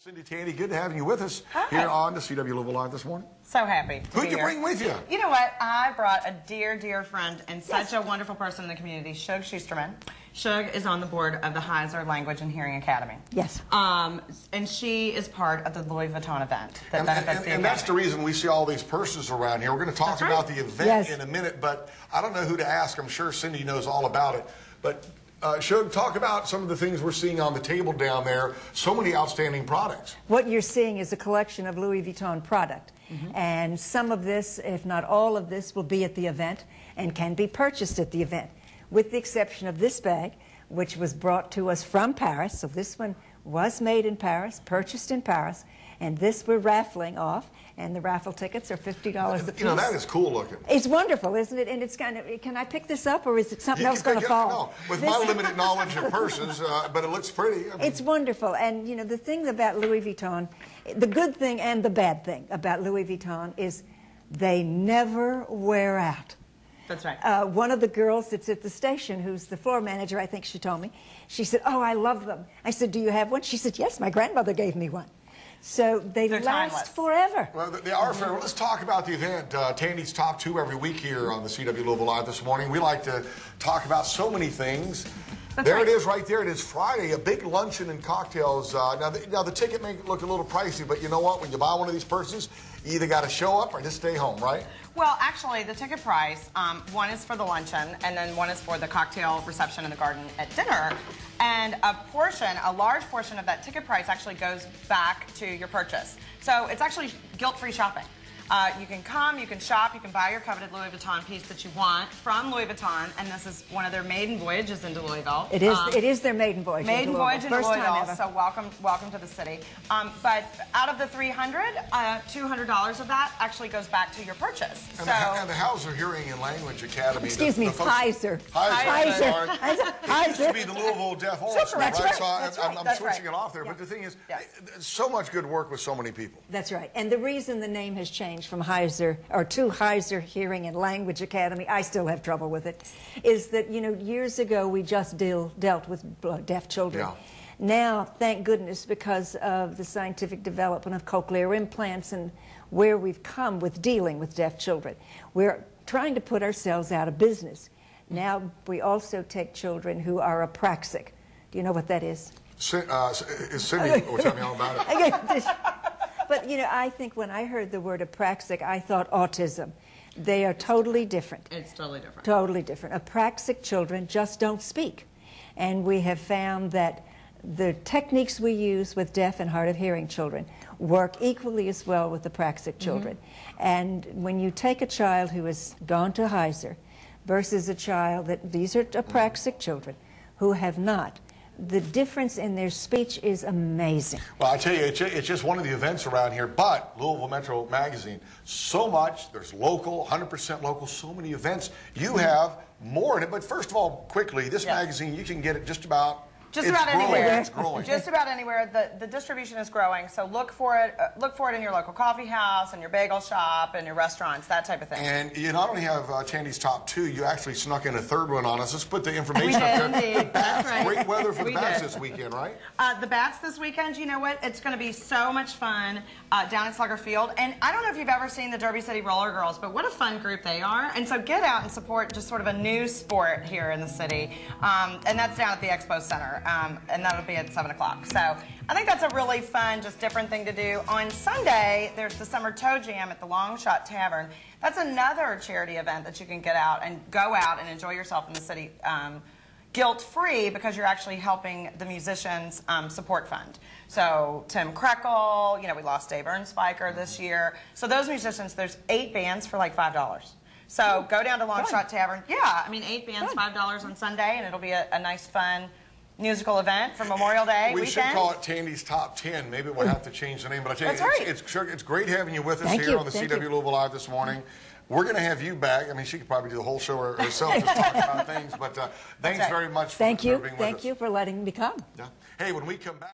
Cindy, Tandy, good to have you with us here on the CW Louisville Live this morning. So happy to Who'd be you here. bring with you? You know what? I brought a dear, dear friend and such a wonderful person in the community, Shug Schusterman. Shug is on the board of the Heiser Language and Hearing Academy. Yes. And she is part of the Louis Vuitton event that benefits the and that's the reason we see all these purses around here. We're going to talk about the event in a minute, but I don't know who to ask. I'm sure Cindy knows all about it. But Shug, talk about some of the things we're seeing on the table down there. So many outstanding products. What you're seeing is a collection of Louis Vuitton product. And some of this, if not all of this, will be at the event and can be purchased at the event, with the exception of this bag, which was brought to us from Paris. So this one was made in Paris, purchased in Paris, and this we're raffling off, and the raffle tickets are $50 a piece. You know, that is cool looking. It's wonderful, isn't it? And it's kind of, can I pick this up, or is it something else going to fall? No, with my limited knowledge of purses, but it looks pretty. I mean, it's wonderful. And, you know, the thing about Louis Vuitton, the good thing and the bad thing about Louis Vuitton is they never wear out. That's right. One of the girls that's at the station, who's the floor manager, I think she told me, she said, "Oh, I love them." I said, "Do you have one?" She said, "Yes, my grandmother gave me one." So they last timeless. forever. Well, they are forever. Let's talk about the event. Tandy's Top 2 every week here on the CW Louisville Live this morning. We like to talk about so many things. There it is right there. It is Friday, a big luncheon and cocktails. Now the ticket may look a little pricey, but you know what? When you buy one of these purses, you either got to show up or just stay home, right? Well, actually, the ticket price, one is for the luncheon, and then one is for the cocktail reception in the garden at dinner. And a large portion of that ticket price actually goes back to your purchase. So it's actually guilt-free shopping. You can come, you can shop, you can buy your coveted Louis Vuitton piece that you want from Louis Vuitton, and this is one of their maiden voyages into Louisville. It is their maiden voyage. Maiden voyage into First Louisville, time ever. so welcome to the city. But out of the $300, $200 of that actually goes back to your purchase. And the Heiser Hearing and Language Academy. Excuse me, Heiser. Heiser. It used to be the Louisville Deaf Orchestra, right? Right. So I'm switching it off there. But the thing is, so much good work with so many people. That's right. And the reason the name has changed from Heiser, or to Heiser Hearing and Language Academy, I still have trouble with it, is that, you know, years ago we just dealt with deaf children. Yeah. Now, thank goodness, because of the scientific development of cochlear implants and where we've come with dealing with deaf children, we're trying to put ourselves out of business. Now we also take children who are apraxic. Do you know what that is? Cindy will tell me all about it. But, you know, I think when I heard the word apraxic, I thought autism. They are totally different. It's totally different. Totally different. Apraxic children just don't speak. And we have found that the techniques we use with deaf and hard of hearing children work equally as well with apraxic children. And when you take a child who has gone to Heiser versus a child these are apraxic children who have not, the difference in their speech is amazing. Well, I tell you, it's just one of the events around here, but Louisville Metro Magazine, so much, there's local, 100% local, so many events. You have more in it, but first of all, quickly, this magazine, you can get it just about anywhere. It's growing. Just about anywhere. The distribution is growing, so look for it in your local coffee house, and your bagel shop, and your restaurants, that type of thing. And you not only have Tandy's Top 2, you actually snuck in a third one on us. Let's put the information up there. Indeed. That's right. Great weather for the bats this weekend, right? The bats this weekend, you know what? It's going to be so much fun down at Slugger Field. And I don't know if you've ever seen the Derby City Roller Girls, but what a fun group they are. And so get out and support just sort of a new sport here in the city. And that's down at the Expo Center. And that'll be at 7 o'clock. So I think that's a really fun, just different thing to do. On Sunday, there's the Summer Toe Jam at the Long Shot Tavern. That's another charity event that you can get out and go out and enjoy yourself in the city guilt-free, because you're actually helping the musicians support fund. So Tim Krekel, you know, we lost Dave Ernspiker this year. So those musicians, there's 8 bands for like $5. So go down to Long Shot Tavern. Yeah, I mean, 8 bands, $5 on Sunday, and it'll be a nice, fun musical event for Memorial Day we weekend. Should call it Tandy's Top 10. Maybe we'll have to change the name. But I tell you, it's great having you with us here on the CW Louisville Live this morning. We're going to have you back. I mean, she could probably do the whole show herself just talking about things. But thanks very much for being with us. Thank you for letting me come. Yeah. Hey, when we come back.